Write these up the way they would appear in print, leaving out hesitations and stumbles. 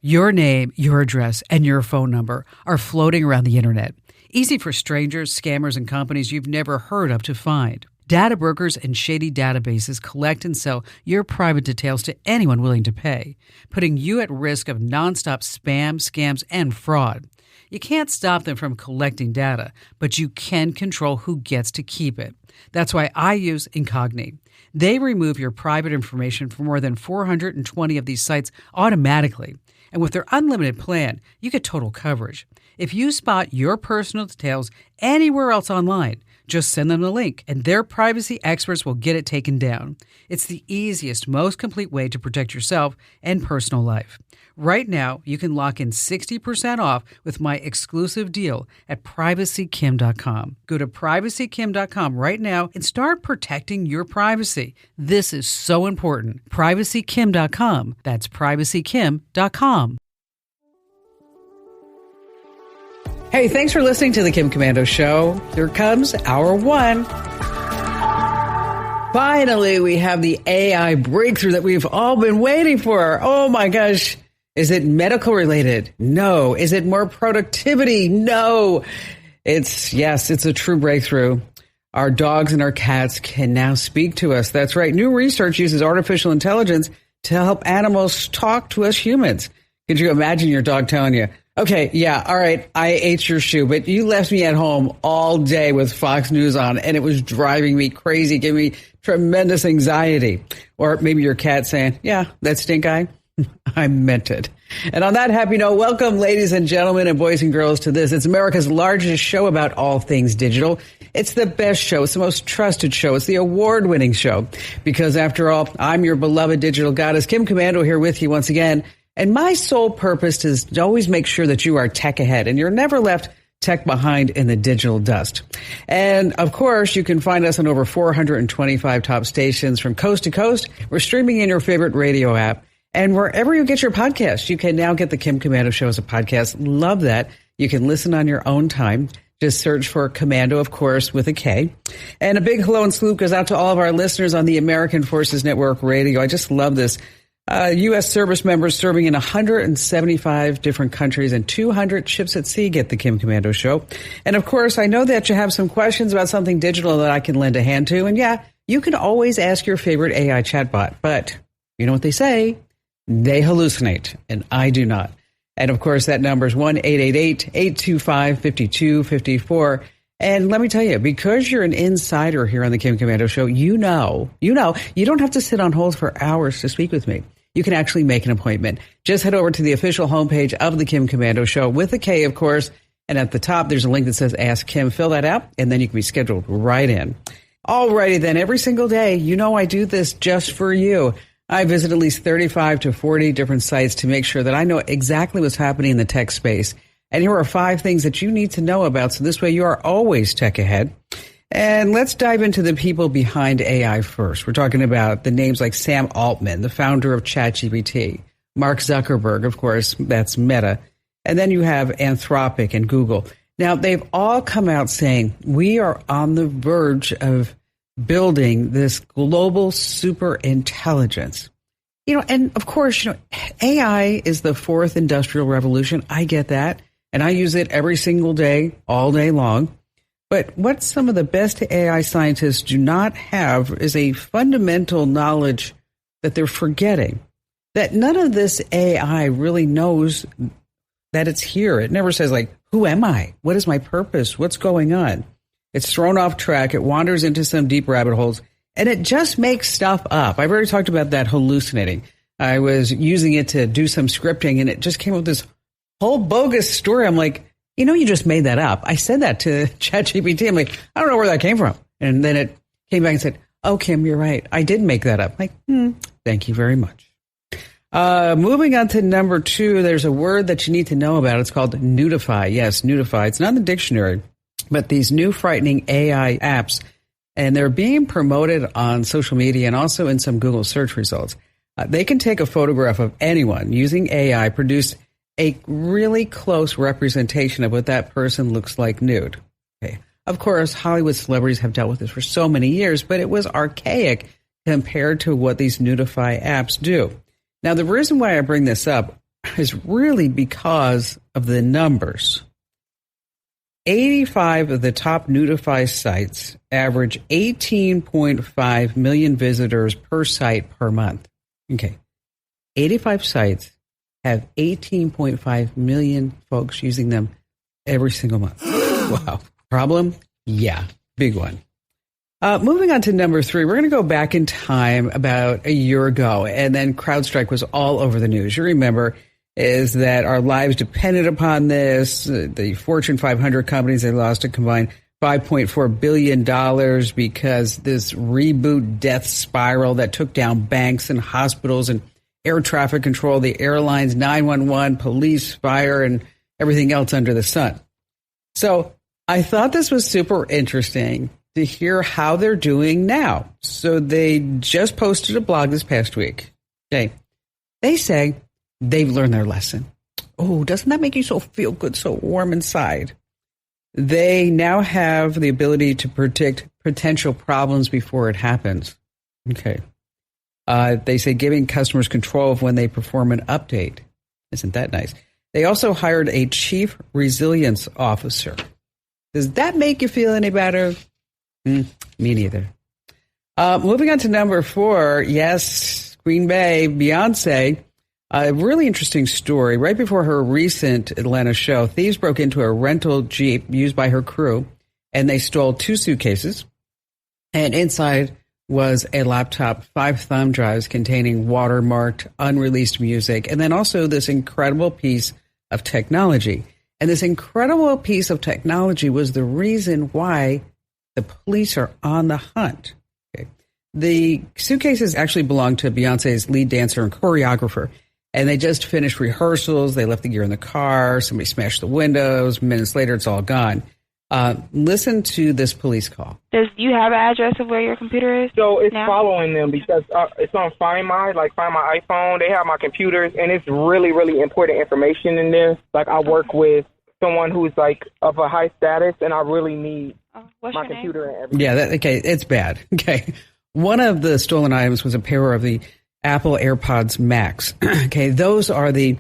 Your name, your address, and your phone number are floating around the internet. Easy for strangers, scammers, and companies you've never heard of to find. Data brokers and shady databases collect and sell your private details to anyone willing to pay, putting you at risk of nonstop spam, scams, and fraud. You can't stop them from collecting data, but you can control who gets to keep it. That's why I use Incogni. They remove your private information from more than 420 of these sites automatically. And with their unlimited plan, you get total coverage. If you spot your personal details anywhere else online, just send them the link, and their privacy experts will get it taken down. It's the easiest, most complete way to protect yourself and personal life. Right now, you can lock in 60% off with my exclusive deal at privacykim.com. Go to privacykim.com right now and start protecting your privacy. This is so important. Privacykim.com. That's privacykim.com. Hey, thanks for listening to the Kim Komando Show. Here comes hour one. Finally, we have the AI breakthrough that we've all been waiting for. Oh my gosh. Is it medical related? No. Is it more productivity? No. It's a true breakthrough. Our dogs and our cats can now speak to us. That's right. New research uses artificial intelligence to help animals talk to us humans. Could you imagine your dog telling you, okay, yeah, all right, I ate your shoe, but you left me at home all day with Fox News on, and it was driving me crazy, giving me tremendous anxiety. Or maybe your cat saying, yeah, that stink eye, I meant it. And on that happy note, welcome, ladies and gentlemen and boys and girls, to this. It's America's largest show about all things digital. It's the best show. It's the most trusted show. It's the award-winning show. Because after all, I'm your beloved digital goddess, Kim Komando, here with you once again. And my sole purpose is to always make sure that you are tech ahead and you're never left tech behind in the digital dust. And of course, you can find us on over 425 top stations from coast to coast. We're streaming in your favorite radio app. And wherever you get your podcast, you can now get the Kim Komando Show as a podcast. Love that. You can listen on your own time. Just search for Komando, of course, with a K. And a big hello and salute goes out to all of our listeners on the American Forces Network Radio. I just love this. U.S. service members serving in 175 different countries and 200 ships at sea get the Kim Komando Show. And of course, I know that you have some questions about something digital that I can lend a hand to. And yeah, you can always ask your favorite AI chatbot. But you know what they say? They hallucinate, and I do not. And of course, that number is 1-888-825-5254. And let me tell you, because you're an insider here on the Kim Komando Show, you know, you don't have to sit on hold for hours to speak with me. You can actually make an appointment. Just head over to the official homepage of the Kim Komando Show with a K, of course. And at the top, there's a link that says Ask Kim. Fill that out, and then you can be scheduled right in. Alrighty then, every single day, you know I do this just for you. I visit at least 35 to 40 different sites to make sure that I know exactly what's happening in the tech space. And here are 5 things that you need to know about, so this way you are always tech ahead. And let's dive into the people behind AI first. We're talking about the names like Sam Altman, the founder of ChatGPT, Mark Zuckerberg, of course, that's Meta. And then you have Anthropic and Google. Now, they've all come out saying we are on the verge of building this global super intelligence. And of course, AI is the 4th industrial revolution. I get that. And I use it every single day, all day long. But what some of the best AI scientists do not have is a fundamental knowledge that they're forgetting. That none of this AI really knows that it's here. It never says, like, who am I? What is my purpose? What's going on? It's thrown off track. It wanders into some deep rabbit holes. And it just makes stuff up. I've already talked about that hallucinating. I was using it to do some scripting, and it just came up with this whole bogus story. I'm like, you just made that up. I said that to ChatGPT. I'm like, I don't know where that came from. And then it came back and said, oh, Kim, you're right. I did make that up. I'm like, thank you very much. Moving on to number 2, there's a word that you need to know about. It's called Nudify. Yes, Nudify. It's not in the dictionary, but these new frightening AI apps, and they're being promoted on social media and also in some Google search results. They can take a photograph of anyone using AI, produce a really close representation of what that person looks like nude. Okay. Of course, Hollywood celebrities have dealt with this for so many years, but it was archaic compared to what these Nudify apps do. Now, the reason why I bring this up, is really because of the numbers. 85 of the top Nudify sites average 18.5 million visitors per site per month. Okay. 85 sites have 18.5 million folks using them every single month. Wow. Problem? Yeah. Big one. Moving on to number 3, we're going to go back in time about a year ago, and then CrowdStrike was all over the news. You remember is that our lives depended upon this. The Fortune 500 companies, they lost a combined $5.4 billion because this reboot death spiral that took down banks and hospitals and air traffic control, the airlines, 911, police, fire, and everything else under the sun. So I thought this was super interesting to hear how they're doing now. So they just posted a blog this past week. Okay. They say they've learned their lesson. Oh, doesn't that make you so feel good, so warm inside? They now have the ability to predict potential problems before it happens. Okay. They say giving customers control of when they perform an update. Isn't that nice? They also hired a chief resilience officer. Does that make you feel any better? Me neither. Moving on to number 4. Yes, Green Bay, Beyonce. A really interesting story. Right before her recent Atlanta show, thieves broke into a rental Jeep used by her crew, and they stole 2 suitcases. And inside was a laptop, 5 thumb drives containing watermarked, unreleased music, and then also this incredible piece of technology. And this incredible piece of technology was the reason why the police are on the hunt. Okay. The suitcases actually belong to Beyonce's lead dancer and choreographer. And they just finished rehearsals. They left the gear in the car. Somebody smashed the windows. Minutes later, it's all gone. Listen to this police call. Do you have an address of where your computer is? So it's now? Following them because it's on Find My, like Find My iPhone. They have my computers, and it's really, really important information in there. Like I work with someone who's like of a high status, and I really need my computer and everything. Yeah, okay, it's bad. Okay. One of the stolen items was a pair of the Apple AirPods Max. Okay, those are the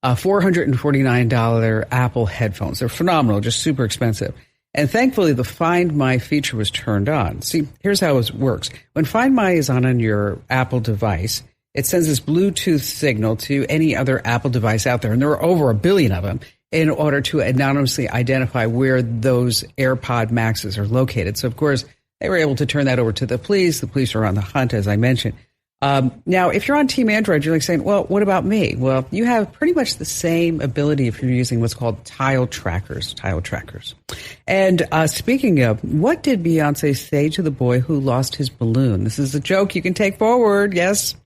$449 Apple headphones. They're phenomenal, just super expensive. And thankfully, the Find My feature was turned on. See, here's how it works. When Find My is on your Apple device, it sends this Bluetooth signal to any other Apple device out there, and there are over 1 billion of them, in order to anonymously identify where those AirPod Maxes are located. So, of course, they were able to turn that over to the police. The police are on the hunt, as I mentioned. Now, if you're on Team Android, you're like saying, well, what about me? Well, you have pretty much the same ability if you're using what's called tile trackers. And speaking of, what did Beyonce say to the boy who lost his balloon? This is a joke you can take forward, yes.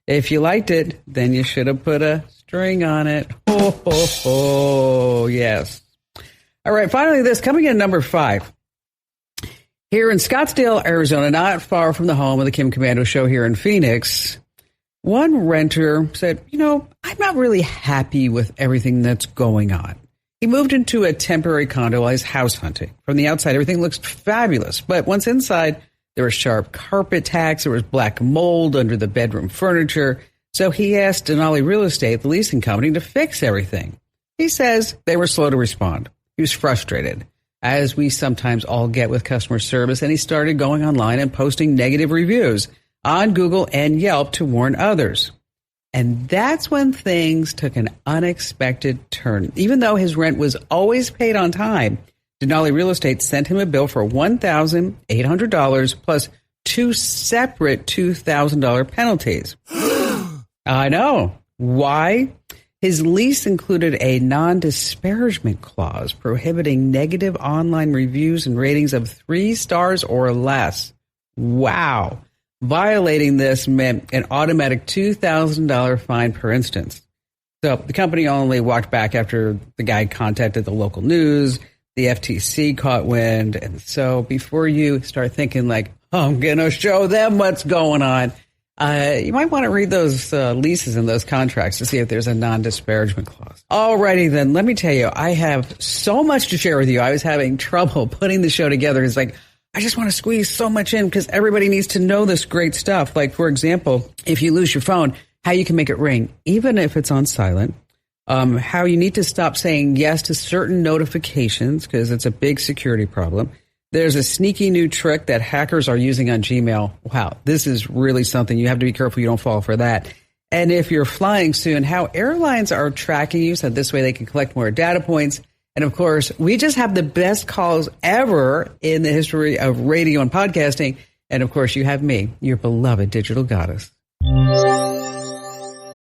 If you liked it, then you should have put a string on it. Oh, yes. All right, finally this, coming in number 5. Here in Scottsdale, Arizona, not far from the home of the Kim Komando show here in Phoenix, one renter said, I'm not really happy with everything that's going on. He moved into a temporary condo while he's house hunting. From the outside, everything looks fabulous. But once inside, there was sharp carpet tacks, there was black mold under the bedroom furniture. So he asked Denali Real Estate, the leasing company, to fix everything. He says they were slow to respond. He was frustrated, as we sometimes all get with customer service, and he started going online and posting negative reviews on Google and Yelp to warn others. And that's when things took an unexpected turn. Even though his rent was always paid on time, Denali Real Estate sent him a bill for $1,800 plus 2 separate $2,000 penalties. I know. Why? His lease included a non-disparagement clause prohibiting negative online reviews and ratings of 3 stars or less. Wow. Violating this meant an automatic $2,000 fine per instance. So the company only walked back after the guy contacted the local news. The FTC caught wind. And so before you start thinking like, I'm going to show them what's going on, you might want to read those leases and those contracts to see if there's a non-disparagement clause. Alrighty then, let me tell you, I have so much to share with you. I was having trouble putting the show together. It's like, I just want to squeeze so much in because everybody needs to know this great stuff. Like, for example, if you lose your phone, how you can make it ring, even if it's on silent, how you need to stop saying yes to certain notifications because it's a big security problem. There's a sneaky new trick that hackers are using on Gmail. Wow, this is really something. You have to be careful you don't fall for that. And if you're flying soon, how airlines are tracking you so this way they can collect more data points. And of course, we just have the best calls ever in the history of radio and podcasting. And of course, you have me, your beloved digital goddess.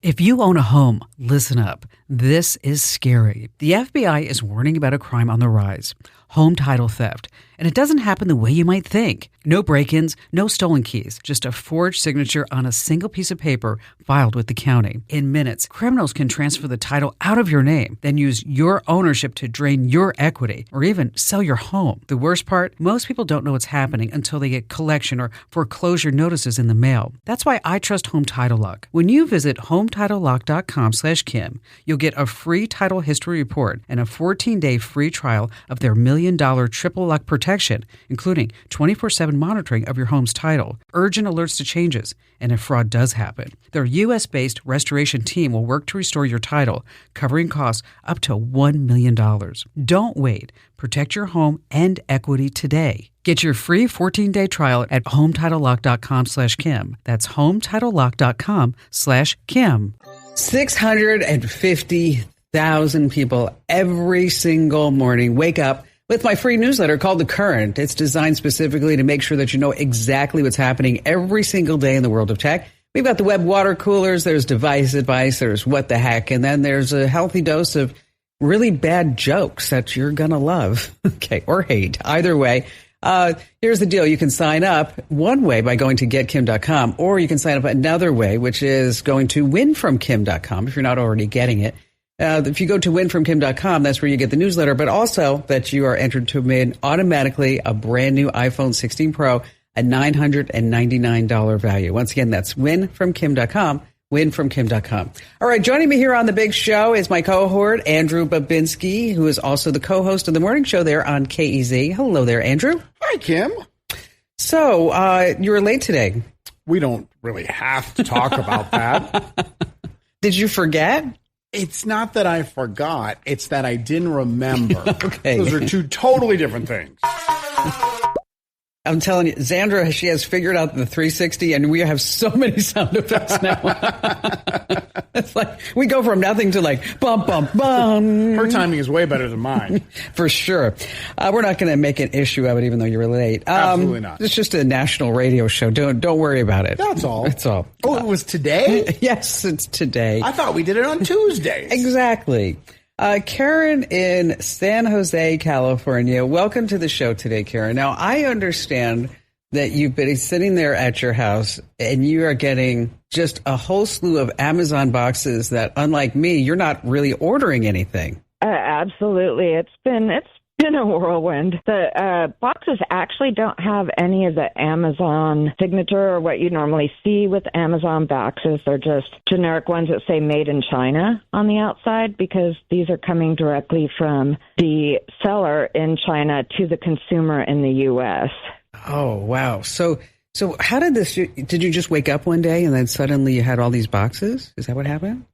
If you own a home, listen up. This is scary. The FBI is warning about a crime on the rise, home title theft. And it doesn't happen the way you might think. No break-ins, no stolen keys, just a forged signature on a single piece of paper filed with the county. In minutes, criminals can transfer the title out of your name, then use your ownership to drain your equity or even sell your home. The worst part, most people don't know what's happening until they get collection or foreclosure notices in the mail. That's why I trust Home Title Lock. When you visit HometitleLock.com/Kim, you'll get a free title history report and a 14-day free trial of their $1 million triple lock protection, including 24/7 monitoring of your home's title, urgent alerts to changes, and if fraud does happen. Their U.S.-based restoration team will work to restore your title, covering costs up to $1 million. Don't wait. Protect your home and equity today. Get your free 14-day trial at HometitleLock.com/Kim. That's HometitleLock.com/Kim. 650,000 people every single morning wake up with my free newsletter called The Current. It's designed specifically to make sure that you know exactly what's happening every single day in the world of tech. We've got the web water coolers, there's device advice, there's what the heck, and then there's a healthy dose of really bad jokes that you're going to love, okay, or hate. Either way, here's the deal. You can sign up one way by going to getkim.com, or you can sign up another way, which is going to winfromkim.com if you're not already getting it. If you go to winfromkim.com, that's where you get the newsletter, but also that you are entered to win automatically a brand new iPhone 16 Pro, a $999 value. Once again, that's winfromkim.com, winfromkim.com. All right, joining me here on the big show is my cohort, Andrew Babinski, who is also the co-host of the morning show there on KEZ. Hello there, Andrew. Hi, Kim. So, you were late today. We don't really have to talk about that. Did you forget? It's not that I forgot. It's that I didn't remember. Okay. Those are two totally different things. I'm telling you, Xandra, she has figured out the 360, and we have so many sound effects now. It's like we go from nothing to like bum, bum, bum. Her timing is way better than mine. For sure. We're not going to make an issue of it, even though you were late. Absolutely not. It's just a national radio show. Don't worry about it. That's all. That's all. Oh, it was today? Yes, it's today. I thought we did it on Tuesdays. Exactly. Karen in San Jose, California. Welcome to the show today, Karen. Now, I understand that you've been sitting there at your house and you are getting just a whole slew of Amazon boxes that, unlike me, you're not really ordering anything. Absolutely. It's been a whirlwind. The boxes actually don't have any of the Amazon signature or what you normally see with Amazon boxes. They're just generic ones that say made in China on the outside because these are coming directly from the seller in China to the consumer in the U.S. Oh, wow. So how did this, did you just wake up one day and then suddenly you had all these boxes? Is that what happened?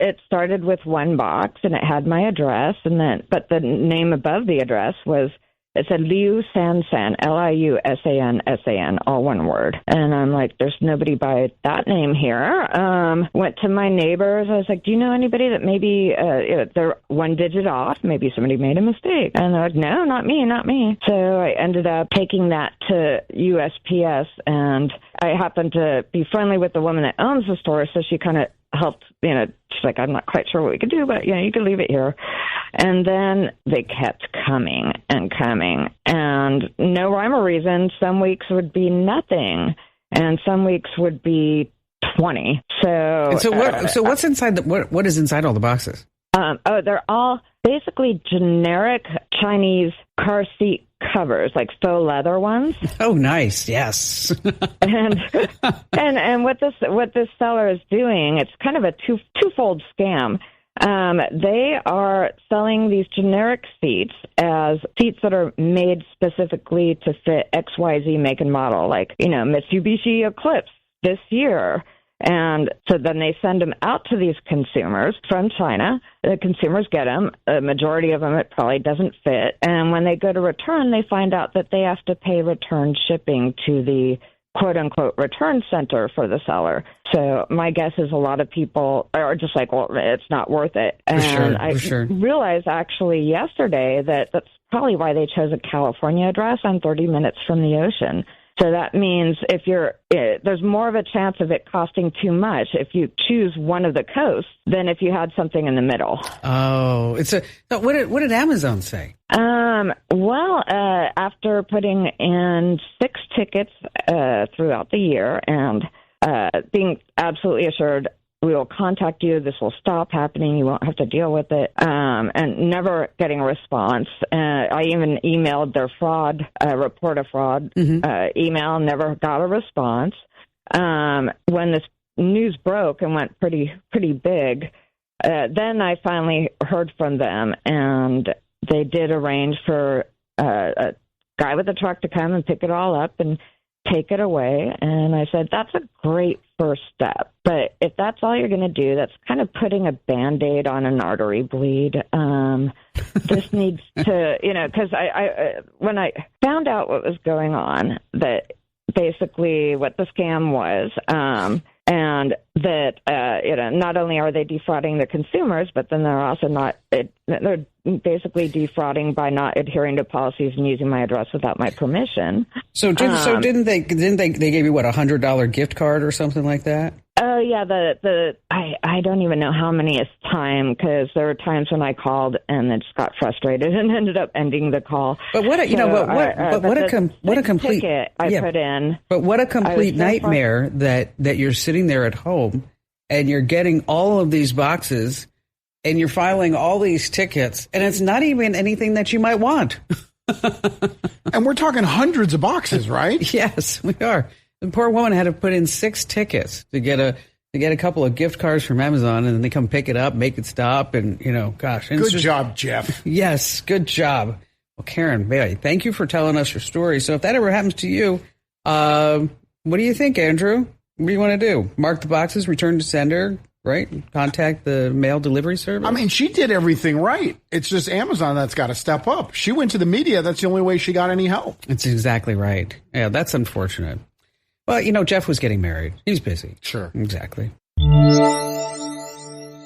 It started with one box and it had my address but the name above the address it said Liu Sansan, Liusansan, all one word. And I'm like, there's nobody by that name here. Went to my neighbors. I was like, do you know anybody that maybe they're one digit off? Maybe somebody made a mistake. And they're like, no, not me. So I ended up taking that to USPS, and I happened to be friendly with the woman that owns the store, so she kind of helped, she's like, I'm not quite sure what we could do, but, you can leave it here. And then they kept coming and no rhyme or reason. Some weeks would be nothing, and some weeks would be 20. So what's inside what is inside all the boxes? They're all basically generic Chinese car seat covers, like faux leather ones. Oh, nice. Yes. and what this seller is doing, it's kind of a twofold scam. They are selling these generic seats as seats that are made specifically to fit XYZ make and model, like, Mitsubishi Eclipse this year. And so then they send them out to these consumers from China. The consumers get them. A majority of them, it probably doesn't fit. And when they go to return, they find out that they have to pay return shipping to the quote-unquote return center for the seller. So my guess is a lot of people are just like, well, it's not worth it. And I realized actually yesterday that that's probably why they chose a California address. I'm 30 minutes from the ocean. So that means if there's more of a chance of it costing too much if you choose one of the coasts than if you had something in the middle. Oh, what did Amazon say? After putting in 6 tickets throughout the year and being absolutely assured we will contact you, this will stop happening, you won't have to deal with it, and never getting a response. I even emailed their report of fraud email, never got a response. When this news broke and went pretty big, then I finally heard from them, and they did arrange for a guy with a truck to come and pick it all up and take it away. And I said, that's a great first step. But if that's all you're going to do, that's kind of putting a Band-Aid on an artery bleed. This needs to, because when I found out what was going on, that basically what the scam was, and that, not only are they defrauding the consumers, but then they're also they're basically defrauding by not adhering to policies and using my address without my permission. So didn't they gave you, what, $100 gift card or something like that? Oh, yeah. I don't even know how many is time, because there were times when I called and then just got frustrated and ended up ending the call. But what a complete ticket I put in. But what a complete nightmare that you're sitting there at home and you're getting all of these boxes and you're filing all these tickets, and it's not even anything that you might want. And we're talking hundreds of boxes, right? Yes, we are. The poor woman had to put in 6 tickets to get a couple of gift cards from Amazon, and then they come pick it up, make it stop, and gosh. Good job, Jeff. Yes, good job. Well, Karen, Bailey, thank you for telling us your story. So if that ever happens to you, what do you think, Andrew? What do you want to do? Mark the boxes, return to sender, right? Contact the mail delivery service? I mean, she did everything right. It's just Amazon that's got to step up. She went to the media. That's the only way she got any help. That's exactly right. Yeah, that's unfortunate. Well, Jeff was getting married. He's busy. Sure. Exactly.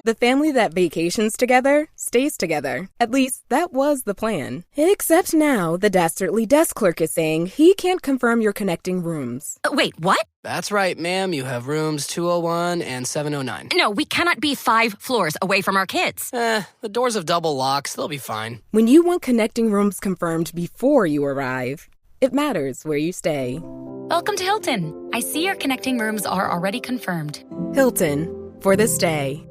The family that vacations together stays together. At least, that was the plan. Except now, the Dastardly desk clerk is saying he can't confirm your connecting rooms. Wait, what? That's right, ma'am. You have rooms 201 and 709. No, we cannot be 5 floors away from our kids. The doors have double locks. They'll be fine. When you want connecting rooms confirmed before you arrive, it matters where you stay. Welcome to Hilton. I see your connecting rooms are already confirmed. Hilton, for the stay.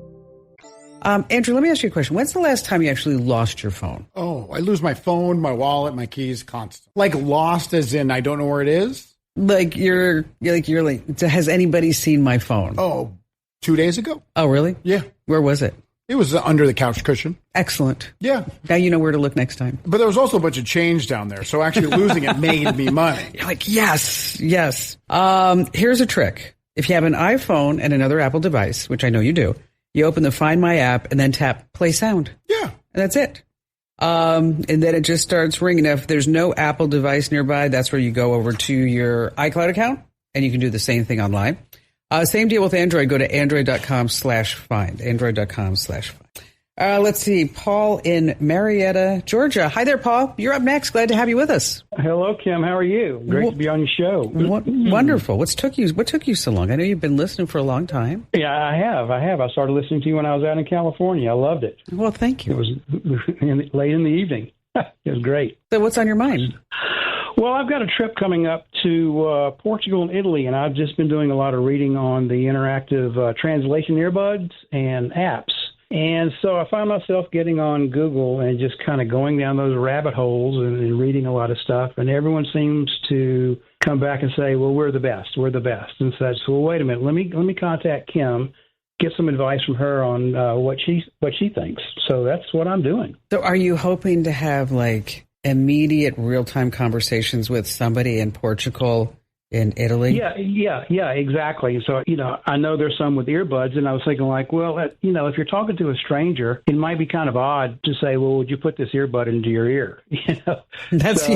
Andrew, let me ask you a question. When's the last time you actually lost your phone? Oh, I lose my phone, my wallet, my keys constantly. Like lost as in I don't know where it is? Like you're like, has anybody seen my phone? Oh, 2 days ago. Oh, really? Yeah. Where was it? It was under the couch cushion. Excellent. Yeah. Now you know where to look next time. But there was also a bunch of change down there, so actually losing it made me money. You're like, yes. Here's a trick. If you have an iPhone and another Apple device, which I know you do, you open the Find My app and then tap Play Sound. Yeah. And that's it. And then it just starts ringing. Now, if there's no Apple device nearby, that's where you go over to your iCloud account, and you can do the same thing online. Same deal with Android. Go to android.com/find. Android.com/find. Let's see. Paul in Marietta, Georgia. Hi there, Paul. You're up next. Glad to have you with us. Hello, Kim. How are you? Great to be on your show. Wonderful. What took you so long? I know you've been listening for a long time. Yeah, I have. I started listening to you when I was out in California. I loved it. Well, thank you. It was late in the evening. It was great. So what's on your mind? Well, I've got a trip coming up to Portugal and Italy, and I've just been doing a lot of reading on the interactive translation earbuds and apps. And so I found myself getting on Google and just kind of going down those rabbit holes and reading a lot of stuff. And everyone seems to come back and say, well, we're the best. We're the best. And so, well, wait a minute. Let me contact Kim, get some advice from her on what she thinks. So that's what I'm doing. So are you hoping to have like immediate real-time conversations with somebody in Portugal in Italy? Yeah, exactly. So, I know there's some with earbuds, and I was thinking like, well, if you're talking to a stranger, it might be kind of odd to say, well, would you put this earbud into your ear? It's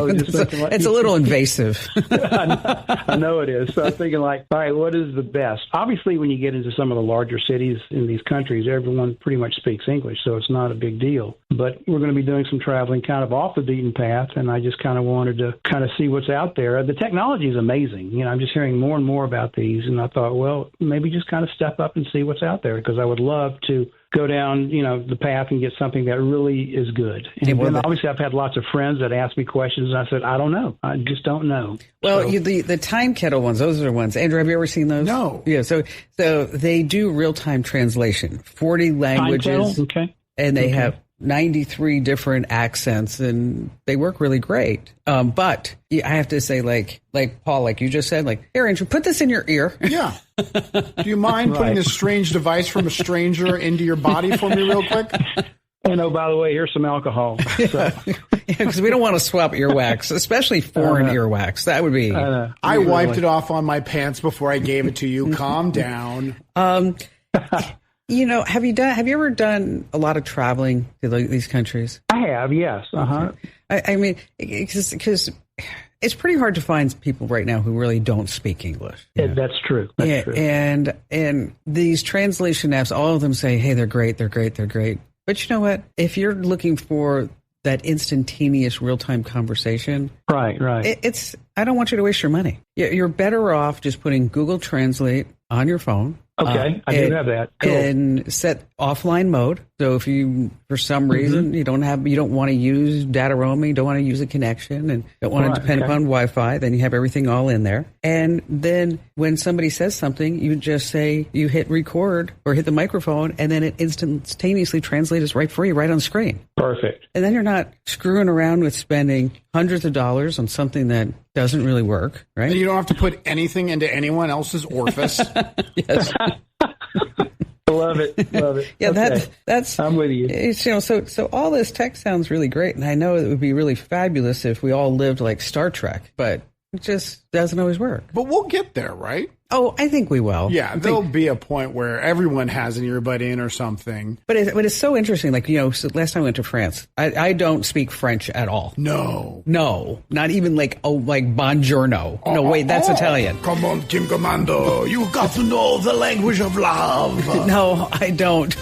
a little invasive. I know it is. So I was thinking like, all right, what is the best? Obviously, when you get into some of the larger cities in these countries, everyone pretty much speaks English, so it's not a big deal. But we're going to be doing some traveling kind of off the beaten path, and I just kind of wanted to kind of see what's out there. The technology is amazing. I'm just hearing more and more about these, and I thought, well, maybe just kind of step up and see what's out there, because I would love to go down, the path and get something that really is good. And then obviously I've had lots of friends that ask me questions, and I said, I don't know. I just don't know. Well, the time kettle ones, those are the ones. Andrew, have you ever seen those? No. Yeah, so they do real-time translation, 40 languages. Okay. And they have 93 different accents, and they work really great. But I have to say, like Paul, like you just said, like, here, Andrew, put this in your ear. Yeah. Do you mind putting this strange device from a stranger into your body for me real quick? And by the way, here's some alcohol. So. Because we don't want to swap earwax, especially foreign earwax. That would be. I wiped it off on my pants before I gave it to you. Calm down. Have you ever done a lot of traveling to these countries? I have, yes. Uh-huh. I mean, because it's pretty hard to find people right now who really don't speak English. That's true. That's true. And these translation apps, all of them say, hey, they're great, they're great, they're great. But you know what? If you're looking for that instantaneous real-time conversation, right. I don't want you to waste your money. You're better off just putting Google Translate on your phone. Okay, I do have that. Cool. And set offline mode. So if you, for some reason, you don't want to use data roaming, don't want to use a connection, and don't want to depend upon Wi-Fi, then you have everything all in there. And then when somebody says something, you just say, you hit record or hit the microphone, and then it instantaneously translates right for you, right on screen. Perfect. And then you're not screwing around with spending hundreds of dollars on something that doesn't really work, right? And you don't have to put anything into anyone else's orifice. Yes. Love it. Yeah, okay. that's. I'm with you. So all this tech sounds really great, and I know it would be really fabulous if we all lived like Star Trek, but it just doesn't always work. But we'll get there, right? Oh, I think we will. Yeah, there'll be a point where everyone has an earbud in or something. But it's so interesting. Like, so last time I went to France, I don't speak French at all. No, not even like buongiorno. No, wait, that's Italian. Come on, Kim Commando, you got to know the language of love. No, I don't.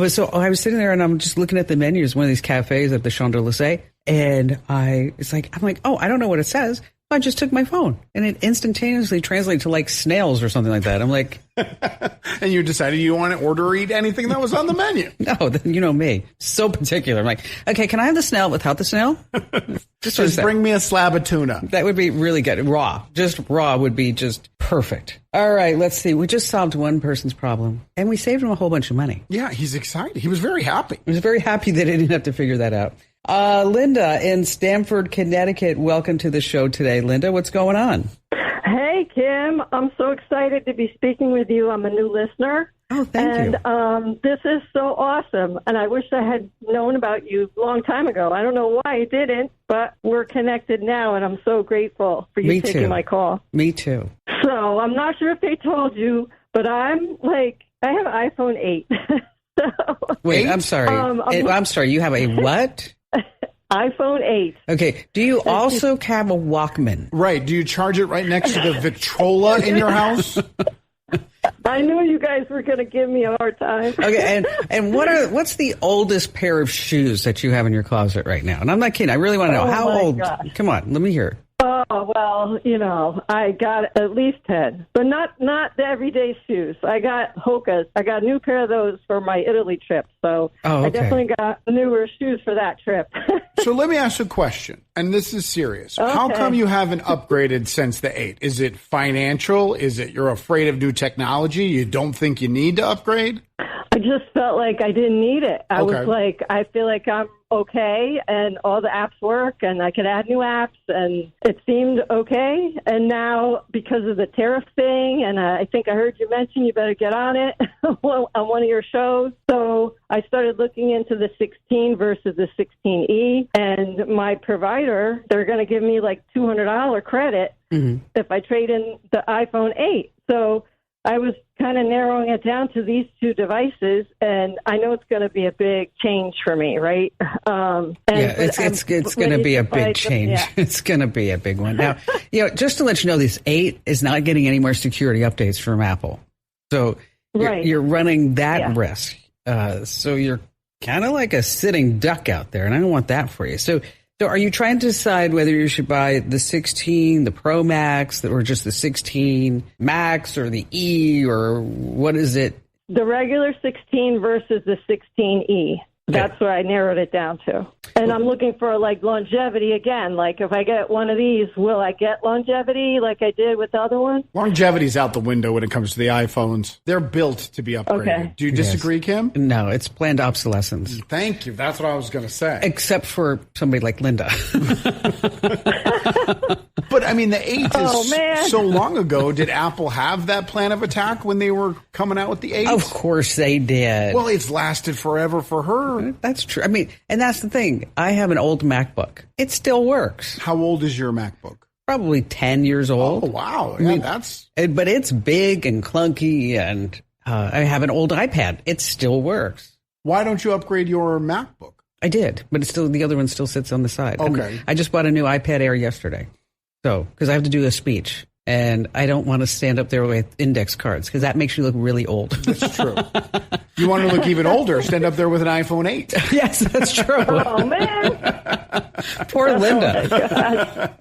So I was sitting there and I'm just looking at the menus, one of these cafes at the Champs-Élysées, and I'm like, oh, I don't know what it says. I just took my phone and it instantaneously translated to like snails or something like that. I'm like, and you decided you want to order or eat anything that was on the menu. No, then you know me, so particular. I'm like, okay, can I have the snail without the snail? Just bring me a slab of tuna. That would be really good. Just raw would be just perfect. All right, let's see. We just solved one person's problem and we saved him a whole bunch of money. Yeah, he's excited. He was very happy. He was very happy that he didn't have to figure that out. Linda in Stamford, Connecticut. Welcome to the show today. Linda, what's going on? Hey, Kim. I'm so excited to be speaking with you. I'm a new listener. Oh, thank you. And this is so awesome. And I wish I had known about you a long time ago. I don't know why I didn't, but we're connected now, and I'm so grateful for you taking my call. Me too. So I'm not sure if they told you, but I have an iPhone 8. Wait, I'm sorry. I'm sorry. You have a what? iPhone 8. Okay. Do you also have a Walkman? Right. Do you charge it right next to the Victrola in your house? I knew you guys were going to give me a hard time. Okay. And what's the oldest pair of shoes that you have in your closet right now? And I'm not kidding. I really want to know how old. Gosh. Come on. Let me hear. Oh, well, I got at least 10, but not the everyday shoes. I got Hokas. I got a new pair of those for my Italy trip. So I definitely got newer shoes for that trip. So let me ask you a question, and this is serious. Okay. How come you haven't upgraded since the 8? Is it financial? Is it you're afraid of new technology? You don't think you need to upgrade? I just felt like I didn't need it. I was like, I feel like I'm okay, and all the apps work, and I could add new apps, and it seemed okay. And now, because of the tariff thing, and I think I heard you mention you better get on it on one of your shows. So I started looking into the 16 versus the 16E, and my provider, they're going to give me like $200 credit if I trade in the iPhone 8. So I was kind of narrowing it down to these two devices, and I know it's going to be a big change for me, right? It's going to be a big change. Yeah. It's going to be a big one. Now, just to let you know, this 8 is not getting any more security updates from Apple. So you're running that risk. So you're kind of like a sitting duck out there, and I don't want that for you. So are you trying to decide whether you should buy the 16, the Pro Max, or just the 16 Max, or the E, or what is it? The regular 16 versus the 16E. That's what I narrowed it down to. And I'm looking for, like, longevity again. Like, if I get one of these, will I get longevity like I did with the other one? Longevity's out the window when it comes to the iPhones. They're built to be upgraded. Okay. Do you disagree, Kim? No, it's planned obsolescence. Thank you. That's what I was going to say. Except for somebody like Linda. But, I mean, the 8 is so long ago. Did Apple have that plan of attack when they were coming out with the 8? Of course they did. Well, it's lasted forever for her. That's true. I mean, and that's the thing. I have an old MacBook. It still works. How old is your MacBook? Probably 10 years old. Oh, wow. Yeah, but it's big and clunky, and I have an old iPad. It still works. Why don't you upgrade your MacBook? I did, but the other one still sits on the side. Okay. And I just bought a new iPad Air yesterday. So, because I have to do a speech, and I don't want to stand up there with index cards, because that makes you look really old. That's true. You want to look even older, stand up there with an iPhone 8. Yes, that's true. Oh, man. Poor Linda.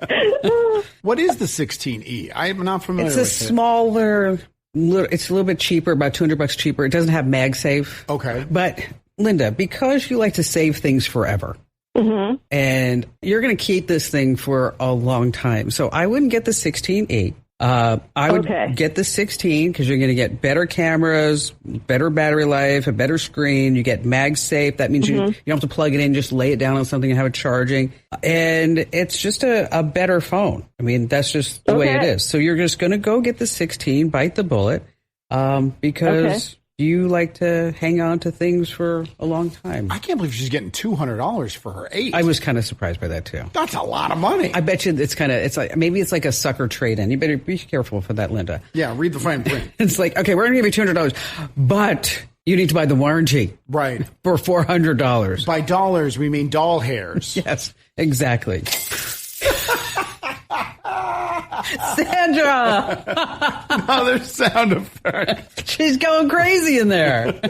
Oh, what is the 16E? I'm not familiar with it. It's a smaller, it's a little bit cheaper, about $200 cheaper. It doesn't have MagSafe. Okay. But, Linda, because you like to save things forever, and you're going to keep this thing for a long time. So I wouldn't get the 16E. I would get the 16 because you're going to get better cameras, better battery life, a better screen. You get MagSafe. That means you don't have to plug it in, just lay it down on something and have it charging. And it's just a better phone. I mean, that's just the way it is. So you're just going to go get the 16, bite the bullet, because you like to hang on to things for a long time. I can't believe she's getting $200 for her 8. I was kind of surprised by that too. That's a lot of money. I bet you it's like maybe it's like a sucker trade-in. You better be careful for that, Linda. Yeah, read the fine print. It's like, okay, we're going to give you $200, but you need to buy the warranty. Right. For $400. By dollars, we mean doll hairs. Yes, exactly. Sandra! Another sound effect. She's going crazy in there.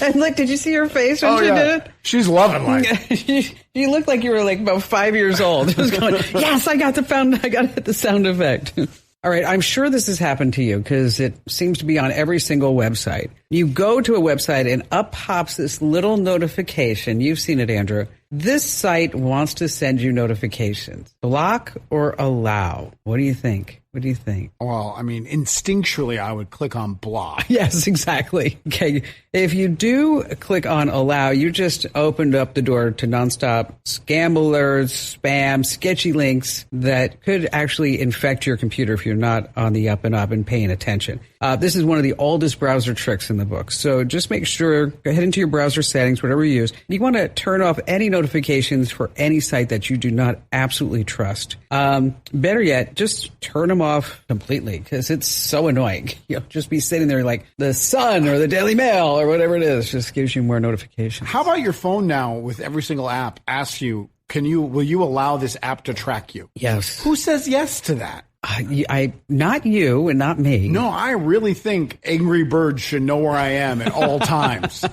And look, did you see her face when she did it? She's loving life. You looked like you were like about 5 years old. Just going, yes, I got the sound effect. All right, I'm sure this has happened to you because it seems to be on every single website. You go to a website and up pops this little notification. You've seen it, Andrew. This site wants to send you notifications. Block or allow? What do you think? What do you think? Well, I mean, instinctually, I would click on block. Yes, exactly. Okay. If you do click on allow, you just opened up the door to nonstop scam alerts, spam, sketchy links that could actually infect your computer if you're not on the up and up and paying attention. This is one of the oldest browser tricks in the book. So just make sure, go head into your browser settings, whatever you use. You want to turn off any notifications for any site that you do not absolutely trust. Better yet, just turn them off completely because it's so annoying. Just be sitting there like the Sun or the Daily Mail or whatever it is, just gives you more notifications. How about your phone now with every single app asks you, will you allow this app to track you? Yes. Who says yes to that? I not you and not me. No, I really think Angry Birds should know where I am at all times.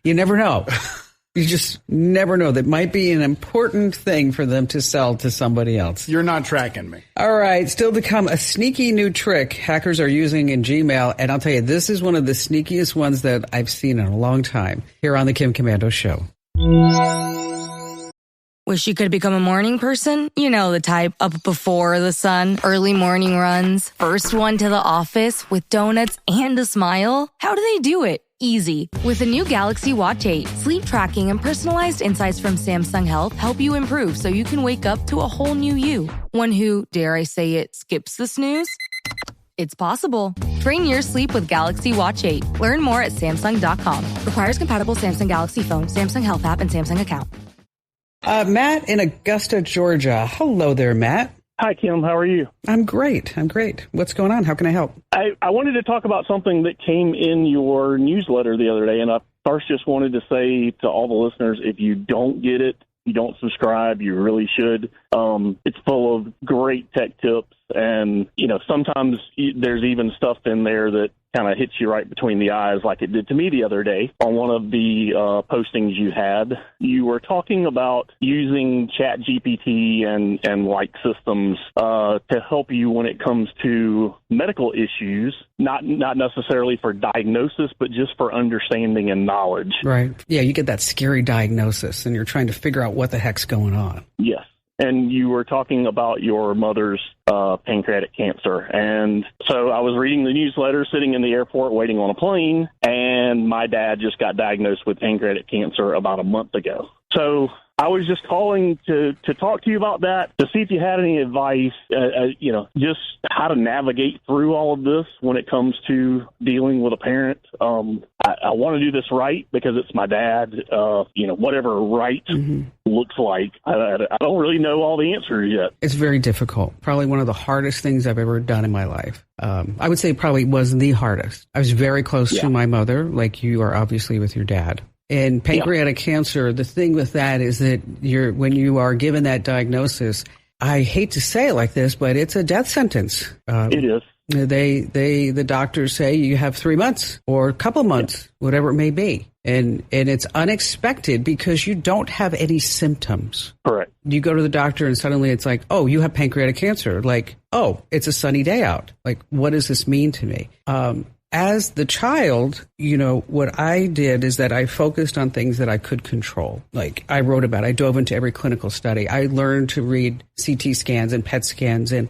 You never know. You just never know. That might be an important thing for them to sell to somebody else. You're not tracking me. All right. Still to come, a sneaky new trick hackers are using in Gmail. And I'll tell you, this is one of the sneakiest ones that I've seen in a long time here on the Kim Komando Show. Wish you could become a morning person? You know the type, up before the sun, early morning runs, first one to the office with donuts and a smile. How do they do it? easy. With the new Galaxy Watch 8, sleep tracking and personalized insights from Samsung Health help you improve so you can wake up to a whole new you. One who, dare I say it, skips the snooze? It's possible. Train your sleep with Galaxy Watch 8. Learn more at Samsung.com. Requires compatible Samsung Galaxy phone, Samsung Health app, and Samsung account. Matt in Augusta, Georgia. Hello there, Matt. Hi, Kim. How are you? I'm great. What's going on? How can I help? I wanted to talk about something that came in your newsletter the other day, and I first just wanted to say to all the listeners, if you don't get it, you don't subscribe, you really should. It's full of great tech tips, and, sometimes there's even stuff in there that kind of hits you right between the eyes like it did to me the other day. On one of the postings you had, you were talking about using ChatGPT and like systems to help you when it comes to medical issues, not necessarily for diagnosis, but just for understanding and knowledge. Right. Yeah, you get that scary diagnosis and you're trying to figure out what the heck's going on. Yes. And you were talking about your mother's pancreatic cancer. And so I was reading the newsletter, sitting in the airport waiting on a plane, and my dad just got diagnosed with pancreatic cancer about a month ago. So I was just calling to talk to you about that, to see if you had any advice, just how to navigate through all of this when it comes to dealing with a parent. I want to do this right because it's my dad, whatever right looks like. I don't really know all the answers yet. It's very difficult. Probably one of the hardest things I've ever done in my life. I would say probably was the hardest. I was very close to my mother, like you are obviously with your dad. And pancreatic cancer, the thing with that is that when you are given that diagnosis, I hate to say it like this, but it's a death sentence. It is. The doctors say you have 3 months or a couple months, whatever it may be. And it's unexpected because you don't have any symptoms. Correct. You go to the doctor and suddenly it's like, oh, you have pancreatic cancer. Like, oh, it's a sunny day out. Like, what does this mean to me? As the child, what I did is that I focused on things that I could control. Like I wrote about, I dove into every clinical study. I learned to read CT scans and PET scans and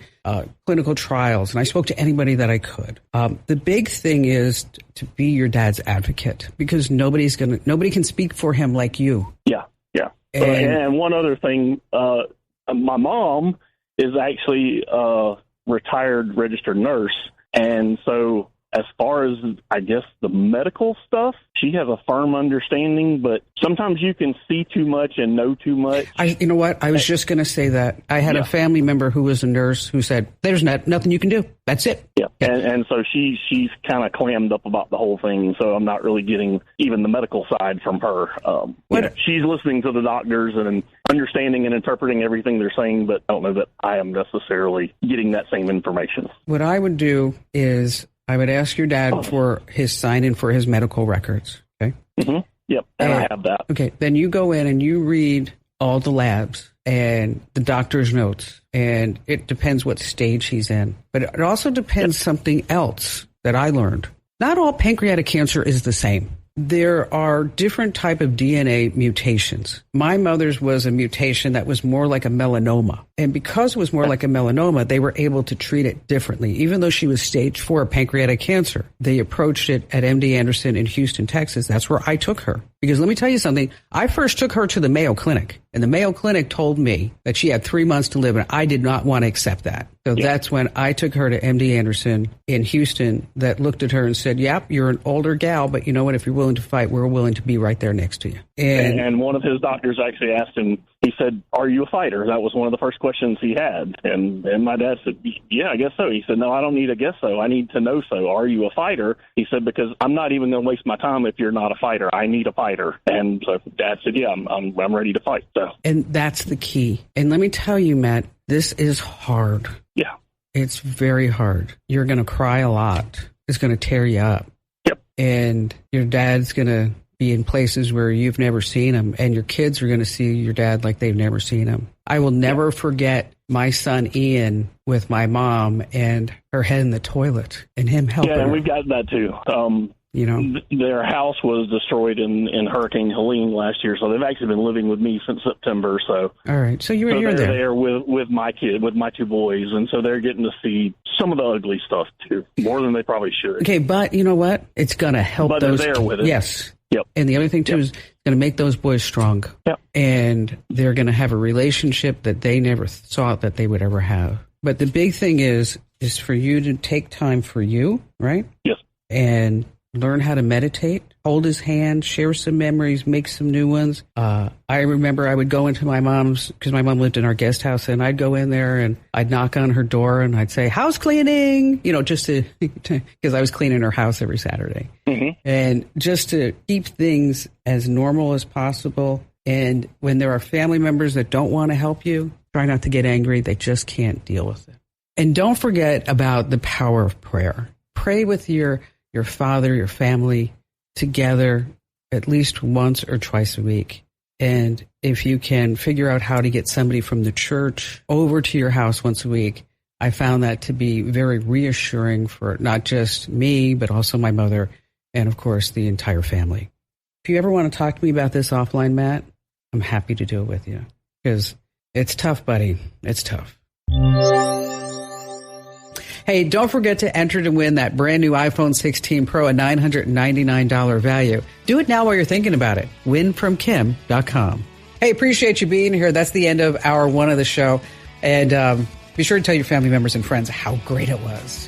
clinical trials. And I spoke to anybody that I could. The big thing is to be your dad's advocate because nobody can speak for him like you. Yeah. Yeah. And one other thing, my mom is actually a retired registered nurse. And so, as far as, I guess, the medical stuff, she has a firm understanding, but sometimes you can see too much and know too much. You know what? I was just going to say that. I had a family member who was a nurse who said, there's nothing you can do. That's it. Yeah. And so she's kind of clammed up about the whole thing, so I'm not really getting even the medical side from her. She's listening to the doctors and understanding and interpreting everything they're saying, but I don't know that I am necessarily getting that same information. What I would do is I would ask your dad for his sign-in for his medical records, okay? Mm-hmm. Yep, and I have that. Okay, then you go in and you read all the labs and the doctor's notes, and it depends what stage he's in. But it also depends something else that I learned. Not all pancreatic cancer is the same. There are different type of DNA mutations. My mother's was a mutation that was more like a melanoma. And because it was more like a melanoma, they were able to treat it differently. Even though she was stage 4 pancreatic cancer, they approached it at MD Anderson in Houston, Texas. That's where I took her. Because let me tell you something. I first took her to the Mayo Clinic, and the Mayo Clinic told me that she had 3 months to live, and I did not want to accept that. So that's when I took her to MD Anderson in Houston that looked at her and said, yep, you're an older gal, but you know what? If you're willing to fight, we're willing to be right there next to you. And one of his doctors actually asked him, he said, are you a fighter? That was one of the first questions he had. And my dad said, yeah, I guess so. He said, no, I don't need a guess so. I need to know so. Are you a fighter? He said, because I'm not even going to waste my time if you're not a fighter. I need a fighter. And so Dad said, yeah, I'm ready to fight. So. And that's the key. And let me tell you, Matt, this is hard. Yeah. It's very hard. You're going to cry a lot. It's going to tear you up. Yep. And your dad's going to be in places where you've never seen him, and your kids are going to see your dad like they've never seen him. I will never forget my son Ian with my mom and her head in the toilet and him helping her. Yeah, and her. we've got that too. you know. Their house was destroyed in Hurricane Helene last year, so they've actually been living with me since September. So all right, so you're they're there. there with my kid, with my two boys, and so they're getting to see some of the ugly stuff too, more than they probably should. Okay, but you know what? It's going to help but those. They're there with it. Yes. Yep. And the other thing too is it's going to make those boys strong. Yep. And they're going to have a relationship that they never thought that they would ever have. But the big thing is for you to take time for you, right? Yes. And learn how to meditate, hold his hand, share some memories, make some new ones. I remember I would go into my mom's, because my mom lived in our guest house, and I'd go in there and I'd knock on her door and I'd say, house cleaning, you know, just to because I was cleaning her house every Saturday. Mm-hmm. And just to keep things as normal as possible. And when there are family members that don't want to help you, try not to get angry. They just can't deal with it. And don't forget about the power of prayer. Pray with your father, your family together at least once or twice a week. And if you can figure out how to get somebody from the church over to your house once a week, I found that to be very reassuring for not just me, but also my mother and, of course, the entire family. If you ever want to talk to me about this offline, Matt, I'm happy to do it with you because it's tough, buddy. It's tough. Hey, don't forget to enter to win that brand new iPhone 16 Pro, a $999 value. Do it now while you're thinking about it. Winfromkim.com. Hey, appreciate you being here. That's the end of hour one of the show. And be sure to tell your family members and friends how great it was.